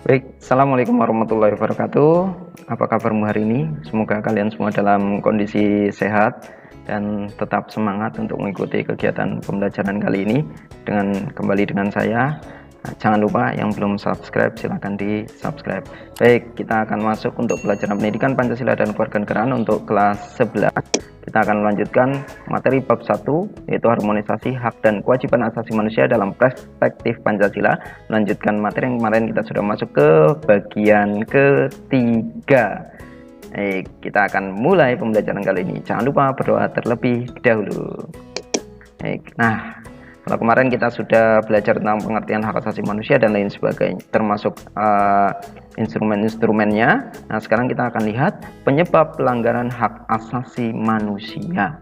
Baik, Assalamualaikum warahmatullahi wabarakatuh. Apa kabarmu hari ini? Semoga kalian semua dalam kondisi sehat dan tetap semangat untuk mengikuti kegiatan pembelajaran kali ini kembali dengan saya. Nah, jangan lupa yang belum subscribe silahkan di subscribe. Baik, kita akan masuk untuk pelajaran pendidikan Pancasila dan Kewarganegaraan untuk kelas 11. Kita akan melanjutkan materi bab 1, yaitu harmonisasi hak dan kewajiban asasi manusia dalam perspektif Pancasila. Melanjutkan materi yang kemarin kita sudah masuk ke bagian ketiga. Kita akan mulai pembelajaran kali ini. Jangan lupa berdoa terlebih dahulu. Nah, kalau kemarin kita sudah belajar tentang pengertian hak asasi manusia dan lain sebagainya, termasuk instrumen-instrumennya. Nah, sekarang kita akan lihat penyebab pelanggaran hak asasi manusia.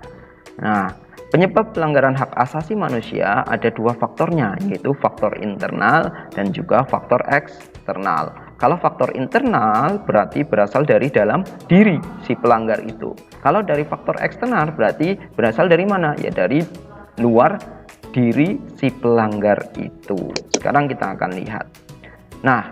Nah, penyebab pelanggaran hak asasi manusia ada dua faktornya, yaitu faktor internal dan juga faktor eksternal. Kalau faktor internal berarti berasal dari dalam diri si pelanggar itu. Kalau dari faktor eksternal berarti berasal dari mana? Ya dari luar diri si pelanggar itu. Sekarang kita akan lihat. Nah,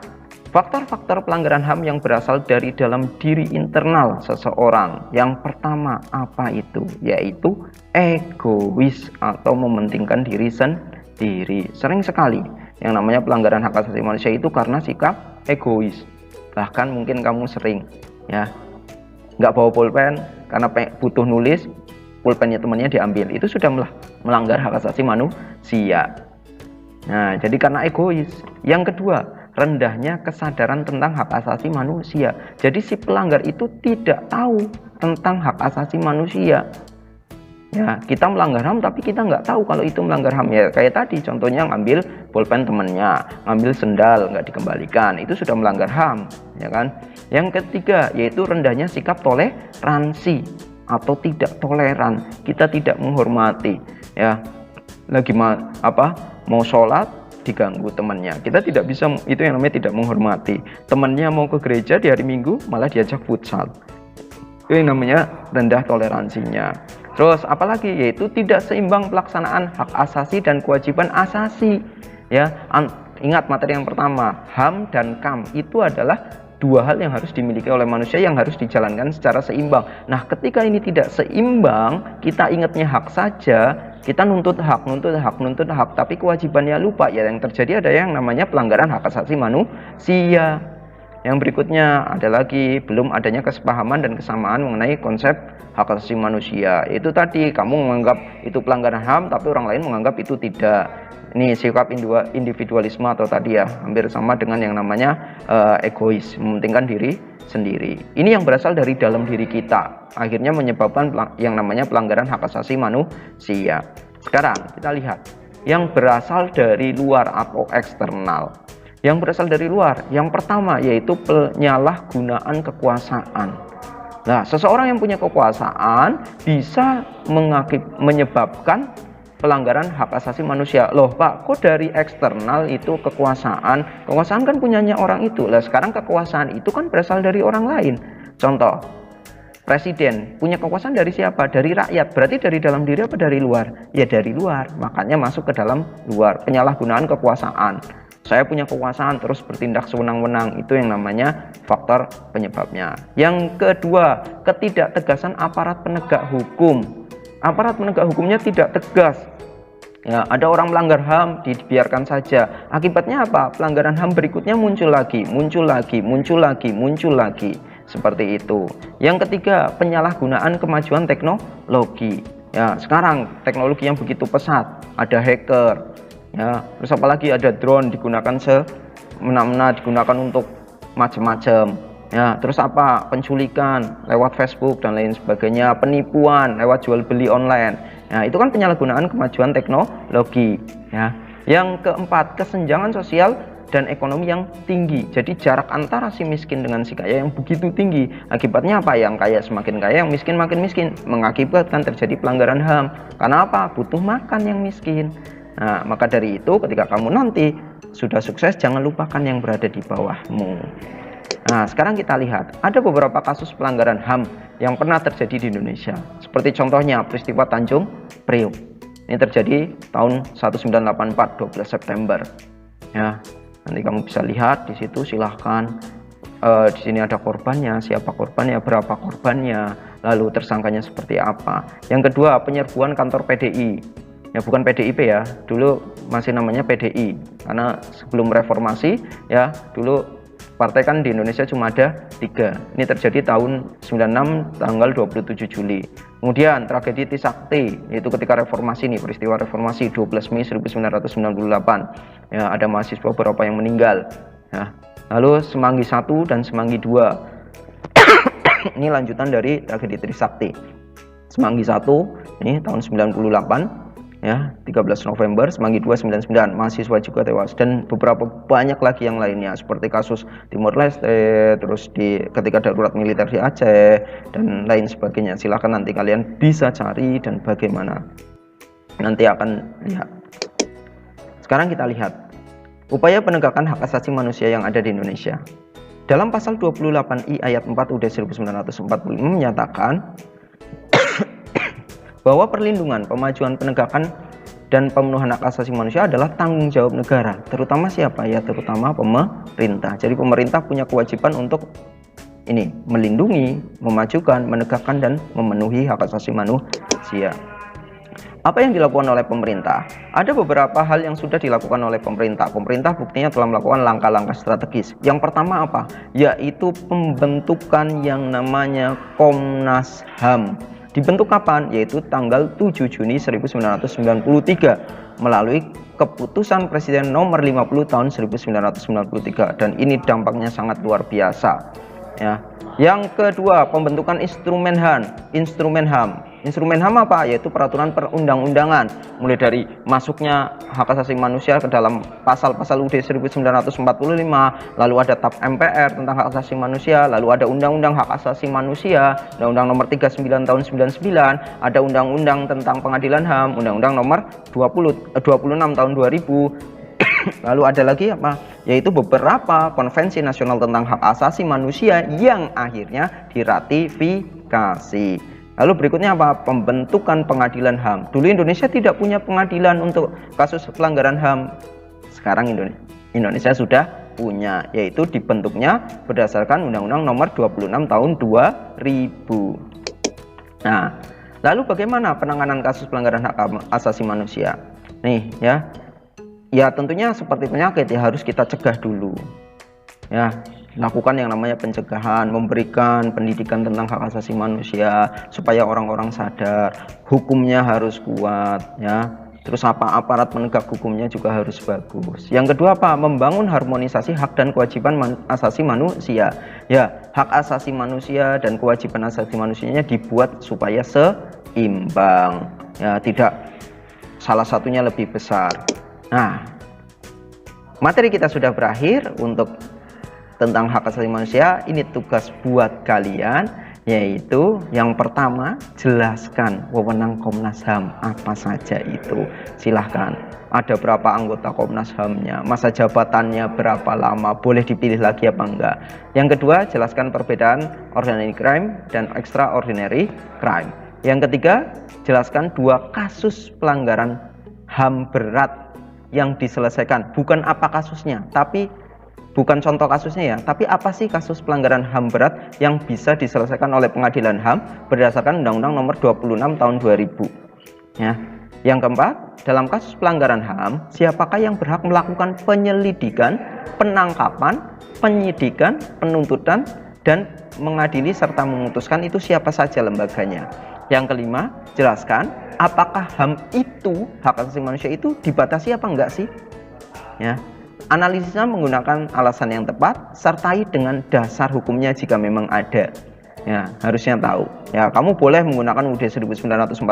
faktor-faktor pelanggaran HAM yang berasal dari dalam diri internal seseorang. Yang pertama apa itu? Yaitu egois atau mementingkan diri sendiri. Sering sekali yang namanya pelanggaran hak asasi manusia itu karena sikap egois. Bahkan mungkin kamu sering ya nggak bawa pulpen karena butuh nulis, pulpennya temannya diambil, itu sudah melanggar hak asasi manusia. Nah, jadi karena egois. Yang kedua, rendahnya kesadaran tentang hak asasi manusia. Jadi si pelanggar itu tidak tahu tentang hak asasi manusia. Ya, kita melanggar HAM tapi kita nggak tahu kalau itu melanggar HAM. Ya kayak tadi contohnya ngambil pulpen temennya, ngambil sendal nggak dikembalikan, itu sudah melanggar HAM, ya kan? Yang ketiga yaitu rendahnya sikap toleransi atau tidak toleran. Kita tidak menghormati, ya lagi mau sholat diganggu temannya, kita tidak bisa, itu yang namanya tidak menghormati. Temannya mau ke gereja di hari Minggu malah diajak futsal, itu yang namanya rendah toleransinya. Terus apalagi, yaitu tidak seimbang pelaksanaan hak asasi dan kewajiban asasi, ya. Ingat materi yang pertama, HAM dan KAM itu adalah dua hal yang harus dimiliki oleh manusia yang harus dijalankan secara seimbang. Nah, ketika ini tidak seimbang, kita ingatnya hak saja, kita nuntut hak, tapi kewajibannya lupa. Ya, yang terjadi ada yang namanya pelanggaran hak asasi manusia. Yang berikutnya ada lagi, belum adanya kesepahaman dan kesamaan mengenai konsep hak asasi manusia. Itu tadi, kamu menganggap itu pelanggaran HAM, tapi orang lain menganggap itu tidak. Ini sikap individualisme atau tadi ya, hampir sama dengan yang namanya egois, mementingkan diri sendiri. Ini yang berasal dari dalam diri kita, akhirnya menyebabkan yang namanya pelanggaran hak asasi manusia. Sekarang kita lihat yang berasal dari luar atau eksternal. Yang berasal dari luar, yang pertama yaitu penyalahgunaan kekuasaan. Nah, seseorang yang punya kekuasaan bisa menyebabkan pelanggaran hak asasi manusia. Loh Pak, kok dari eksternal itu kekuasaan? Kekuasaan kan punyanya orang itu. Lah sekarang kekuasaan itu kan berasal dari orang lain. Contoh, presiden punya kekuasaan dari siapa? Dari rakyat. Berarti dari dalam diri apa dari luar? Ya dari luar. Makanya masuk ke dalam luar. Penyalahgunaan kekuasaan. Saya punya kekuasaan terus bertindak sewenang-wenang, itu yang namanya faktor penyebabnya. Yang kedua, ketidaktegasan aparat penegak hukum. Aparat penegak hukumnya tidak tegas. Ya, ada orang melanggar HAM dibiarkan saja. Akibatnya apa? Pelanggaran HAM berikutnya muncul lagi. Seperti itu. Yang ketiga, penyalahgunaan kemajuan teknologi. Ya, sekarang teknologi yang begitu pesat, ada hacker. Ya, terus apalagi ada drone digunakan semena-mena, digunakan untuk macam-macam. Ya, terus apa? Penculikan lewat Facebook dan lain sebagainya, penipuan lewat jual beli online. Nah, itu kan penyalahgunaan kemajuan teknologi, ya. Yang keempat, kesenjangan sosial dan ekonomi yang tinggi. Jadi jarak antara si miskin dengan si kaya yang begitu tinggi. Akibatnya apa? Yang kaya semakin kaya, yang miskin makin miskin. Mengakibatkan terjadi pelanggaran HAM. Karena apa? Butuh makan yang miskin. Nah, maka dari itu ketika kamu nanti sudah sukses, jangan lupakan yang berada di bawahmu. Nah, sekarang kita lihat ada beberapa kasus pelanggaran HAM yang pernah terjadi di Indonesia. Seperti contohnya peristiwa Tanjung Priok. Ini terjadi tahun 1984, 12 September. Ya. Nanti kamu bisa lihat di situ, silahkan. Di sini ada korbannya, siapa korbannya, berapa korbannya, lalu tersangkanya seperti apa. Yang kedua, penyerbuan kantor PDI. Ya, bukan PDIP ya, dulu masih namanya PDI, karena sebelum reformasi ya, dulu partai kan di Indonesia cuma ada 3. Ini terjadi tahun 96 tanggal 27 Juli. Kemudian tragedi Trisakti, yaitu ketika reformasi nih, peristiwa reformasi 12 Mei 1998. Ya, ada mahasiswa beberapa yang meninggal. Ya. Lalu Semanggi 1 dan Semanggi 2. Ini lanjutan dari tragedi Trisakti. Semanggi 1 ini tahun 98 ya, 13 November, Semanggi 2 99, mahasiswa juga tewas, dan beberapa banyak lagi yang lainnya seperti kasus Timor Leste, terus ketika darurat militer di Aceh dan lain sebagainya. Silahkan nanti kalian bisa cari dan bagaimana nanti akan lihat. Sekarang kita lihat upaya penegakan hak asasi manusia yang ada di Indonesia. Dalam pasal 28I ayat 4 UUD 1945 menyatakan bahwa perlindungan, pemajuan, penegakan, dan pemenuhan hak asasi manusia adalah tanggung jawab negara. Terutama siapa? Ya, terutama pemerintah. Jadi pemerintah punya kewajiban untuk ini, melindungi, memajukan, menegakkan, dan memenuhi hak asasi manusia. Apa yang dilakukan oleh pemerintah? Ada beberapa hal yang sudah dilakukan oleh pemerintah. Pemerintah buktinya telah melakukan langkah-langkah strategis. Yang pertama apa? Yaitu pembentukan yang namanya Komnas HAM. Dibentuk kapan? Yaitu tanggal 7 Juni 1993 melalui keputusan Presiden nomor 50 tahun 1993, dan ini dampaknya sangat luar biasa ya. Yang kedua, pembentukan instrumen HAM. Instrumen HAM apa? Yaitu peraturan perundang-undangan, mulai dari masuknya hak asasi manusia ke dalam pasal-pasal UUD 1945, lalu ada TAP MPR tentang hak asasi manusia, lalu ada Undang-Undang Hak Asasi Manusia, Undang-Undang nomor 39 tahun 99, ada Undang-Undang tentang Pengadilan HAM, Undang-Undang nomor 26 tahun 2000. Lalu ada lagi apa? Yaitu beberapa konvensi nasional tentang hak asasi manusia yang akhirnya diratifikasi. Lalu berikutnya apa? Pembentukan pengadilan HAM. Dulu Indonesia tidak punya pengadilan untuk kasus pelanggaran HAM. Sekarang Indonesia sudah punya, yaitu dibentuknya berdasarkan Undang-Undang nomor 26 tahun 2000. Nah, lalu bagaimana penanganan kasus pelanggaran hak asasi manusia? Nih ya. Ya tentunya seperti penyakit ya, harus kita cegah dulu ya, lakukan yang namanya pencegahan, memberikan pendidikan tentang hak asasi manusia supaya orang-orang sadar, hukumnya harus kuat ya, terus aparat penegak hukumnya juga harus bagus. Yang kedua apa? Membangun harmonisasi hak dan kewajiban asasi manusia ya, hak asasi manusia dan kewajiban asasi manusianya dibuat supaya seimbang ya, tidak salah satunya lebih besar. Nah, materi kita sudah berakhir untuk tentang hak asasi manusia. Ini tugas buat kalian, yaitu yang pertama, jelaskan wewenang Komnas HAM apa saja itu. Silahkan, ada berapa anggota Komnas HAM-nya, masa jabatannya berapa lama, boleh dipilih lagi apa enggak. Yang kedua, jelaskan perbedaan ordinary crime dan extraordinary crime. Yang ketiga, jelaskan 2 kasus pelanggaran HAM berat yang diselesaikan, bukan apa kasusnya, tapi bukan contoh kasusnya ya, tapi apa sih kasus pelanggaran HAM berat yang bisa diselesaikan oleh pengadilan HAM berdasarkan Undang-Undang nomor 26 tahun 2000 ya. Yang keempat, dalam kasus pelanggaran HAM, siapakah yang berhak melakukan penyelidikan, penangkapan, penyidikan, penuntutan, dan mengadili serta memutuskan, itu siapa saja lembaganya. Yang kelima, jelaskan apakah HAM itu, hak asasi manusia itu dibatasi apa enggak sih ya. Analisisnya menggunakan alasan yang tepat, sertai dengan dasar hukumnya jika memang ada ya, harusnya tahu ya. Kamu boleh menggunakan UUD 1945,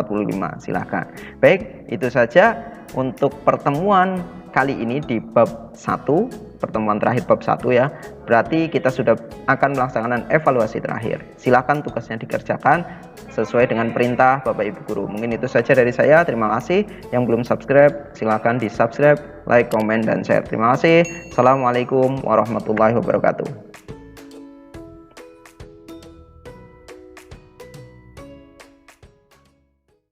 silahkan. Baik, itu saja untuk pertemuan kali ini di bab 1, pertemuan terakhir bab 1 ya. Berarti kita sudah akan melaksanakan evaluasi terakhir. Silahkan tugasnya dikerjakan sesuai dengan perintah Bapak Ibu Guru. Mungkin itu saja dari saya. Terima kasih. Yang belum subscribe, silahkan di subscribe, like, komen, dan share. Terima kasih. Assalamualaikum warahmatullahi wabarakatuh.